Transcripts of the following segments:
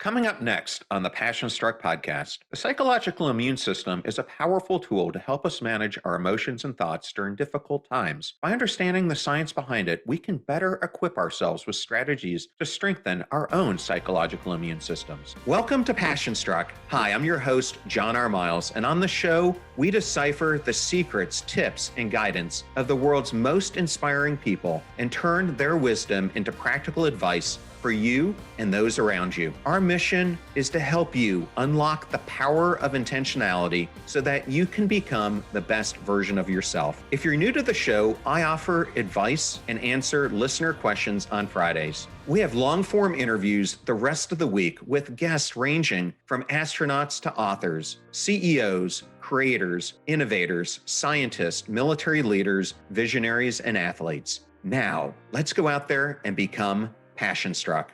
Coming up next on the Passion Struck podcast, the psychological immune system is a powerful tool to help us manage our emotions and thoughts during difficult times. By understanding the science behind it, we can better equip ourselves with strategies to strengthen our own psychological immune systems. Welcome to Passion Struck. Hi, I'm your host, John R. Miles, and on the show, we decipher the secrets, tips, and guidance of the world's most inspiring people and turn their wisdom into practical advice for you and those around you. Our mission is to help you unlock the power of intentionality so that you can become the best version of yourself. If you're new to the show, I offer advice and answer listener questions on Fridays. We have long-form interviews the rest of the week with guests ranging from astronauts to authors, CEOs, creators, innovators, scientists, military leaders, visionaries, and athletes. Now, let's go out there and become Passion Struck.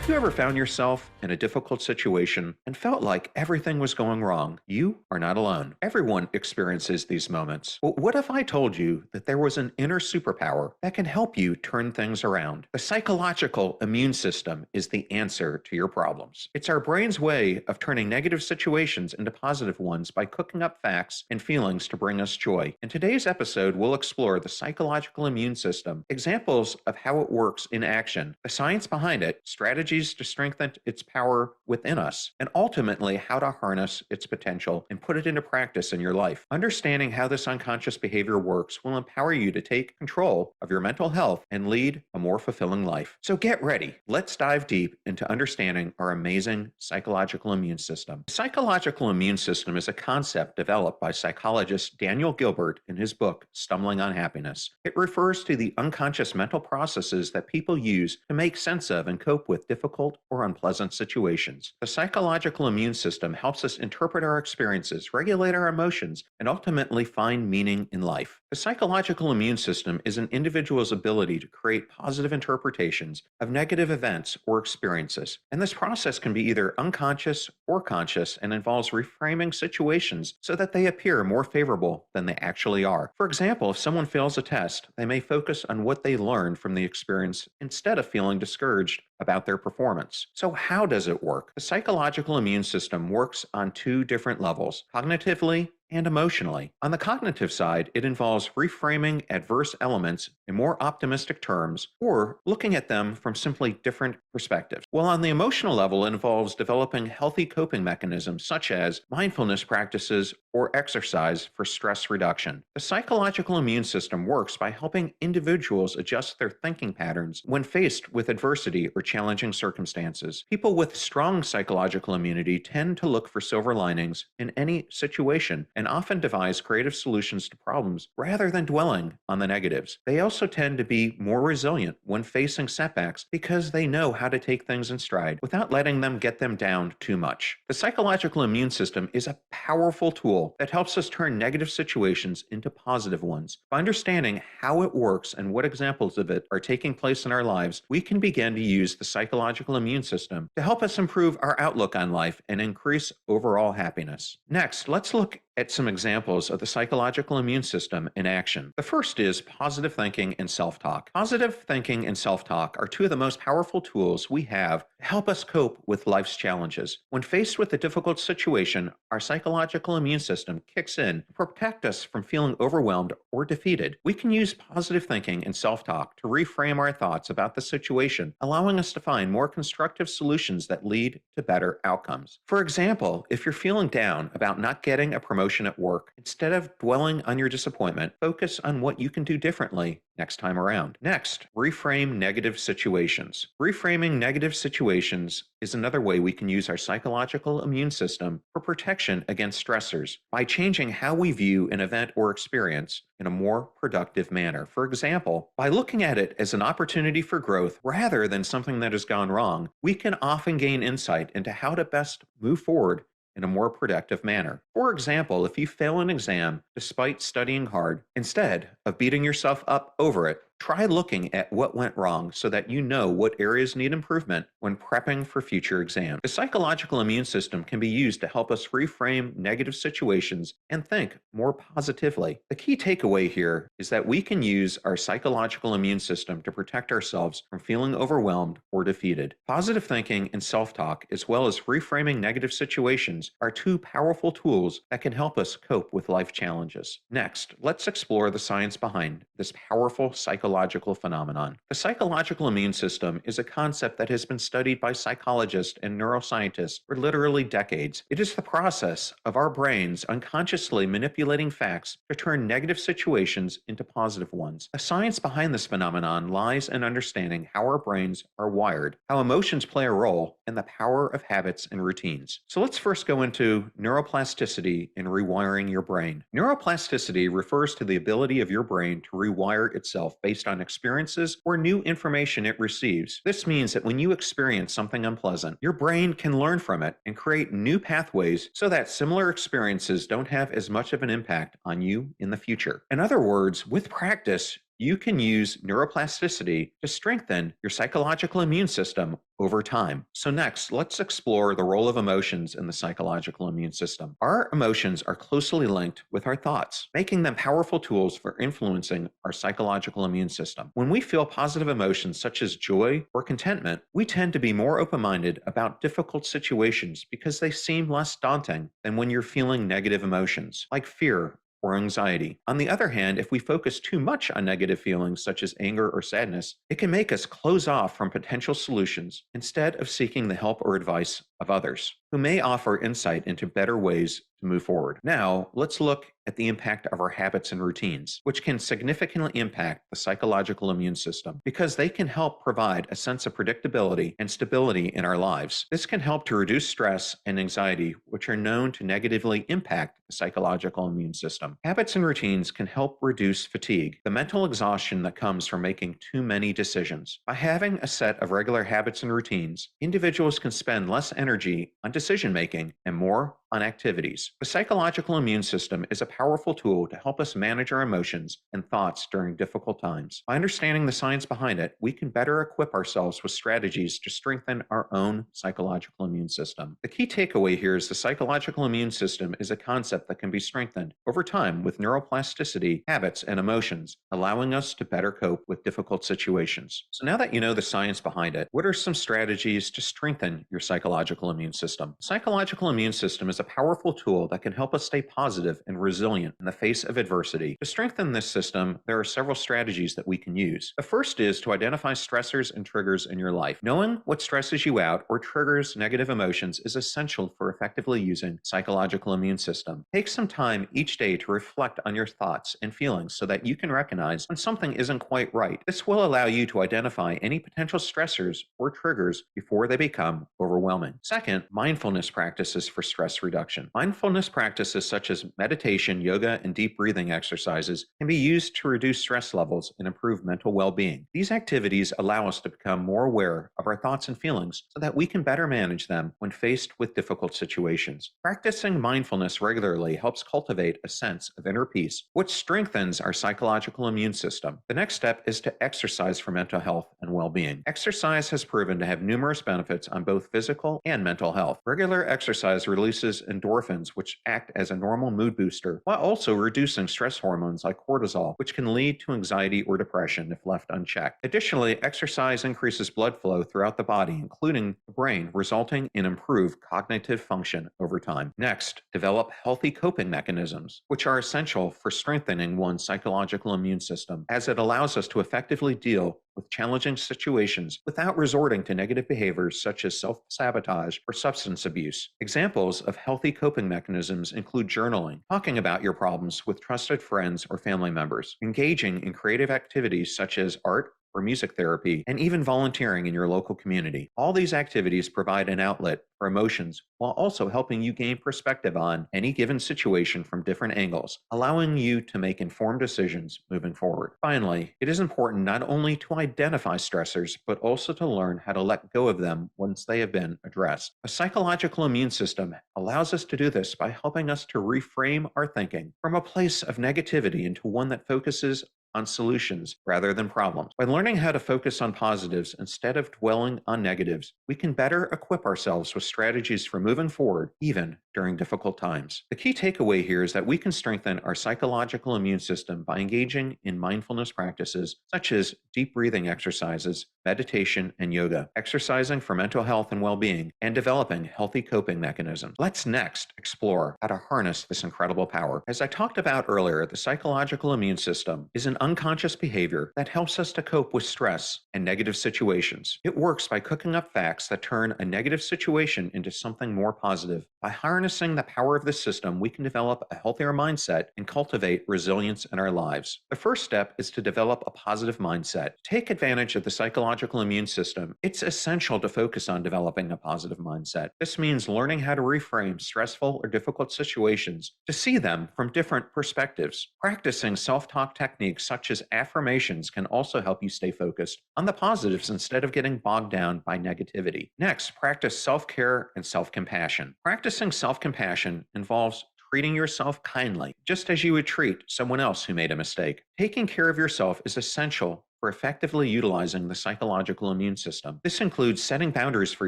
Have you ever found yourself in a difficult situation and felt like everything was going wrong? You are not alone. Everyone experiences these moments. Well, what if I told you that there was an inner superpower that can help you turn things around? The psychological immune system is the answer to your problems. It's our brain's way of turning negative situations into positive ones by cooking up facts and feelings to bring us joy. In today's episode, we'll explore the psychological immune system, examples of how it works in action, the science behind it, strategies to strengthen its power within us, and ultimately how to harness its potential and put it into practice in your life. Understanding how this unconscious behavior works will empower you to take control of your mental health and lead a more fulfilling life. So get ready. Let's dive deep into understanding our amazing psychological immune system. The psychological immune system is a concept developed by psychologist Daniel Gilbert in his book, Stumbling on Happiness. It refers to the unconscious mental processes that people use to make sense of and cope with difficult or unpleasant situations. The psychological immune system helps us interpret our experiences, regulate our emotions, and ultimately find meaning in life. The psychological immune system is an individual's ability to create positive interpretations of negative events or experiences. And this process can be either unconscious or conscious and involves reframing situations so that they appear more favorable than they actually are. For example, if someone fails a test, they may focus on what they learned from the experience instead of feeling discouraged about their performance. So how does it work? The psychological immune system works on two different levels, cognitively and emotionally. On the cognitive side, it involves reframing adverse elements in more optimistic terms or looking at them from simply different perspectives. While on the emotional level, it involves developing healthy coping mechanisms such as mindfulness practices or exercise for stress reduction. The psychological immune system works by helping individuals adjust their thinking patterns when faced with adversity or challenging circumstances. People with strong psychological immunity tend to look for silver linings in any situation and often devise creative solutions to problems rather than dwelling on the negatives. They also tend to be more resilient when facing setbacks because they know how to take things in stride without letting them get them down too much. The psychological immune system is a powerful tool that helps us turn negative situations into positive ones. By understanding how it works and what examples of it are taking place in our lives, we can begin to use the psychological immune system to help us improve our outlook on life and increase overall happiness. Next, let's look at some examples of the psychological immune system in action. The first is positive thinking and self-talk. Positive thinking and self-talk are two of the most powerful tools we have to help us cope with life's challenges. When faced with a difficult situation, our psychological immune system kicks in to protect us from feeling overwhelmed or defeated. We can use positive thinking and self-talk to reframe our thoughts about the situation, allowing us to find more constructive solutions that lead to better outcomes. For example, if you're feeling down about not getting a promotion at work, instead of dwelling on your disappointment, focus on what you can do differently next time around. Next, reframe negative situations. Reframing negative situations is another way we can use our psychological immune system for protection against stressors by changing how we view an event or experience in a more productive manner. For example, by looking at it as an opportunity for growth rather than something that has gone wrong, we can often gain insight into how to best move forward in a more productive manner. For example, if you fail an exam despite studying hard, instead of beating yourself up over it, Try looking at what went wrong so that you know what areas need improvement when prepping for future exams. The psychological immune system can be used to help us reframe negative situations and think more positively. The key takeaway here is that we can use our psychological immune system to protect ourselves from feeling overwhelmed or defeated. Positive thinking and self talk, as well as reframing negative situations, are two powerful tools that can help us cope with life challenges. Next, let's explore the science behind this powerful psychological phenomenon. The psychological immune system is a concept that has been studied by psychologists and neuroscientists for literally decades. It is the process of our brains unconsciously manipulating facts to turn negative situations into positive ones. The science behind this phenomenon lies in understanding how our brains are wired, how emotions play a role, and the power of habits and routines. So let's first go into neuroplasticity and rewiring your brain. Neuroplasticity refers to the ability of your brain to rewire itself based on experiences or new information it receives. This means that when you experience something unpleasant, your brain can learn from it and create new pathways so that similar experiences don't have as much of an impact on you in the future. In other words, with practice, you can use neuroplasticity to strengthen your psychological immune system over time. So next, let's explore the role of emotions in the psychological immune system. Our emotions are closely linked with our thoughts, making them powerful tools for influencing our psychological immune system. When we feel positive emotions such as joy or contentment, we tend to be more open-minded about difficult situations because they seem less daunting than when you're feeling negative emotions like fear or anxiety. On the other hand, if we focus too much on negative feelings such as anger or sadness, it can make us close off from potential solutions instead of seeking the help or advice of others who may offer insight into better ways to move forward. Now, let's look at the impact of our habits and routines, which can significantly impact the psychological immune system because they can help provide a sense of predictability and stability in our lives. This can help to reduce stress and anxiety, which are known to negatively impact the psychological immune system. Habits and routines can help reduce fatigue, the mental exhaustion that comes from making too many decisions. By having a set of regular habits and routines, individuals can spend less energy on decision making and more on activities. The psychological immune system is a powerful tool to help us manage our emotions and thoughts during difficult times. By understanding the science behind it, we can better equip ourselves with strategies to strengthen our own psychological immune system. The key takeaway here is the psychological immune system is a concept that can be strengthened over time with neuroplasticity, habits, and emotions, allowing us to better cope with difficult situations. So now that you know the science behind it, what are some strategies to strengthen your psychological immune system? The psychological immune system is a powerful tool that can help us stay positive and resilient in the face of adversity. To strengthen this system, there are several strategies that we can use. The first is to identify stressors and triggers in your life. Knowing what stresses you out or triggers negative emotions is essential for effectively using psychological immune system. Take some time each day to reflect on your thoughts and feelings so that you can recognize when something isn't quite right. This will allow you to identify any potential stressors or triggers before they become overwhelming. Second, mindfulness practices for stress reduction. Mindfulness practices such as meditation, yoga, and deep breathing exercises can be used to reduce stress levels and improve mental well-being. These activities allow us to become more aware of our thoughts and feelings so that we can better manage them when faced with difficult situations. Practicing mindfulness regularly helps cultivate a sense of inner peace, which strengthens our psychological immune system. The next step is to exercise for mental health and well-being. Exercise has proven to have numerous benefits on both physical and mental health. Regular exercise releases endorphins, which act as a normal mood booster, while also reducing stress hormones like cortisol, which can lead to anxiety or depression if left unchecked. Additionally, exercise increases blood flow throughout the body, including the brain, resulting in improved cognitive function over time. Next, develop healthy coping mechanisms, which are essential for strengthening one's psychological immune system, as it allows us to effectively deal with challenging situations without resorting to negative behaviors such as self-sabotage or substance abuse. Examples of healthy coping mechanisms include journaling, talking about your problems with trusted friends or family members, engaging in creative activities such as art or music therapy, and even volunteering in your local community. All these activities provide an outlet for emotions while also helping you gain perspective on any given situation from different angles, allowing you to make informed decisions moving forward. Finally, it is important not only to identify stressors, but also to learn how to let go of them once they have been addressed. A psychological immune system allows us to do this by helping us to reframe our thinking from a place of negativity into one that focuses on solutions rather than problems. By learning how to focus on positives instead of dwelling on negatives, we can better equip ourselves with strategies for moving forward, even during difficult times. The key takeaway here is that we can strengthen our psychological immune system by engaging in mindfulness practices such as deep breathing exercises, meditation, and yoga, exercising for mental health and well-being, and developing healthy coping mechanisms. Let's next explore how to harness this incredible power. As I talked about earlier, the psychological immune system is an unconscious behavior that helps us to cope with stress and negative situations. It works by cooking up facts that turn a negative situation into something more positive. By harnessing the power of this system, we can develop a healthier mindset and cultivate resilience in our lives. The first step is to develop a positive mindset. Take advantage of the psychological immune system. It's essential to focus on developing a positive mindset. This means learning how to reframe stressful or difficult situations to see them from different perspectives. Practicing self-talk techniques such as affirmations can also help you stay focused on the positives instead of getting bogged down by negativity. Next, practice self-care and self-compassion. Practicing self-compassion involves treating yourself kindly, just as you would treat someone else who made a mistake. Taking care of yourself is essential for effectively utilizing the psychological immune system. This includes setting boundaries for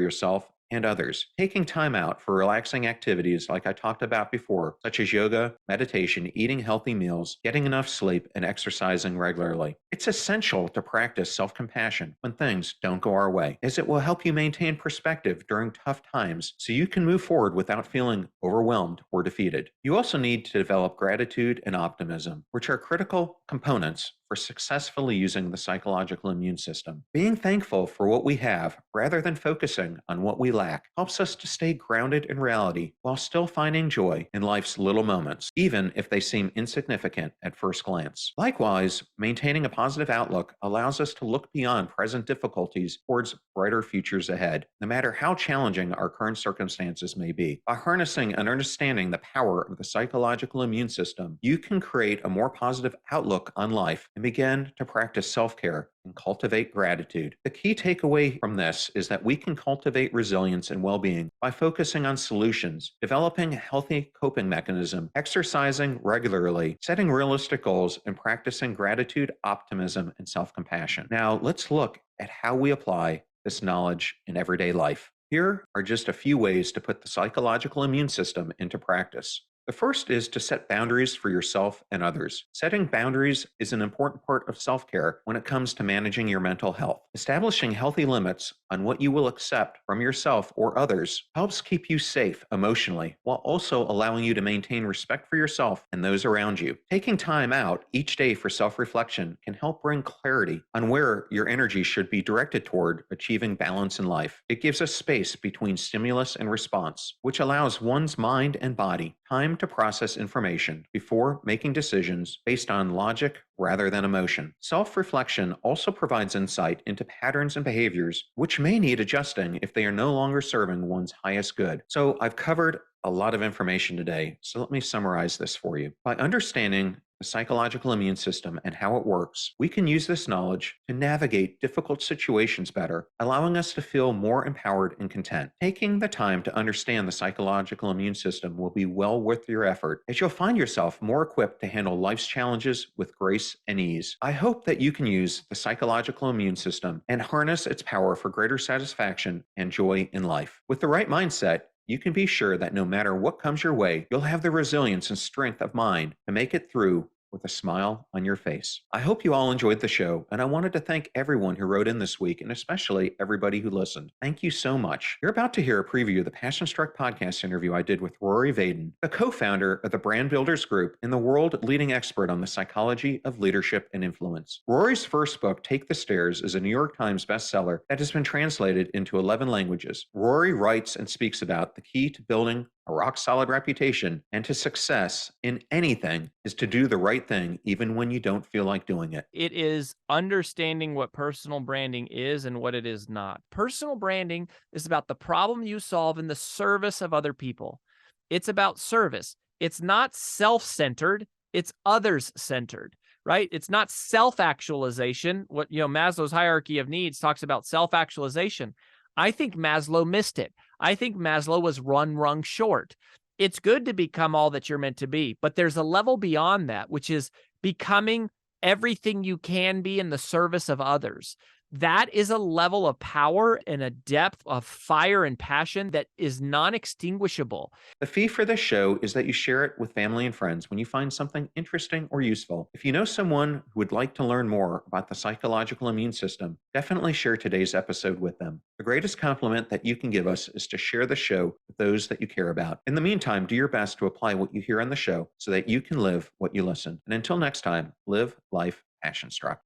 yourself and others, taking time out for relaxing activities like I talked about before, such as yoga, meditation, eating healthy meals, getting enough sleep, and exercising regularly. It's essential to practice self-compassion when things don't go our way, as it will help you maintain perspective during tough times so you can move forward without feeling overwhelmed or defeated. You also need to develop gratitude and optimism, which are critical components for successfully using the psychological immune system. Being thankful for what we have rather than focusing on what we lack helps us to stay grounded in reality while still finding joy in life's little moments, even if they seem insignificant at first glance. Likewise, maintaining a positive outlook allows us to look beyond present difficulties towards brighter futures ahead, no matter how challenging our current circumstances may be. By harnessing and understanding the power of the psychological immune system, you can create a more positive outlook on life and begin to practice self-care and cultivate gratitude. The key takeaway from this is that we can cultivate resilience and well-being by focusing on solutions, developing a healthy coping mechanism, exercising regularly, setting realistic goals, and practicing gratitude, optimism, and self-compassion. Now, let's look at how we apply this knowledge in everyday life. Here are just a few ways to put the psychological immune system into practice. The first is to set boundaries for yourself and others. Setting boundaries is an important part of self-care when it comes to managing your mental health. Establishing healthy limits on what you will accept from yourself or others helps keep you safe emotionally, while also allowing you to maintain respect for yourself and those around you. Taking time out each day for self-reflection can help bring clarity on where your energy should be directed toward achieving balance in life. It gives us space between stimulus and response, which allows one's mind and body time to process information before making decisions based on logic rather than emotion. Self-reflection also provides insight into patterns and behaviors which may need adjusting if they are no longer serving one's highest good. So I've covered a lot of information today, so let me summarize this for you. By understanding the psychological immune system and how it works, we can use this knowledge to navigate difficult situations better, allowing us to feel more empowered and content. Taking the time to understand the psychological immune system will be well worth your effort, as you'll find yourself more equipped to handle life's challenges with grace and ease. I hope that you can use the psychological immune system and harness its power for greater satisfaction and joy in life. With the right mindset, you can be sure that no matter what comes your way, you'll have the resilience and strength of mind to make it through with a smile on your face. I hope you all enjoyed the show, and I wanted to thank everyone who wrote in this week, and especially everybody who listened. Thank you so much. You're about to hear a preview of the Passion Struck podcast interview I did with Rory Vaden, the co-founder of the Brand Builders Group and the world-leading expert on the psychology of leadership and influence. Rory's first book, Take the Stairs, is a New York Times bestseller that has been translated into 11 languages. Rory writes and speaks about the key to building a rock-solid reputation and to success in anything is to do the right thing even when you don't feel like doing it. It is understanding what personal branding is and what it is not. Personal branding is about the problem you solve in the service of other people. It's about service. It's not self-centered, it's others-centered, right? It's not self-actualization. What, Maslow's hierarchy of needs talks about self-actualization. I think Maslow missed it. I think Maslow was one rung short. It's good to become all that you're meant to be, but there's a level beyond that, which is becoming everything you can be in the service of others. That is a level of power and a depth of fire and passion that is non extinguishable. The fee for this show is that you share it with family and friends when you find something interesting or useful. If you know someone who would like to learn more about the psychological immune system, definitely share today's episode with them. The greatest compliment that you can give us is to share the show with those that you care about. In the meantime, do your best to apply what you hear on the show so that you can live what you listen. And until next time, live life passion struck.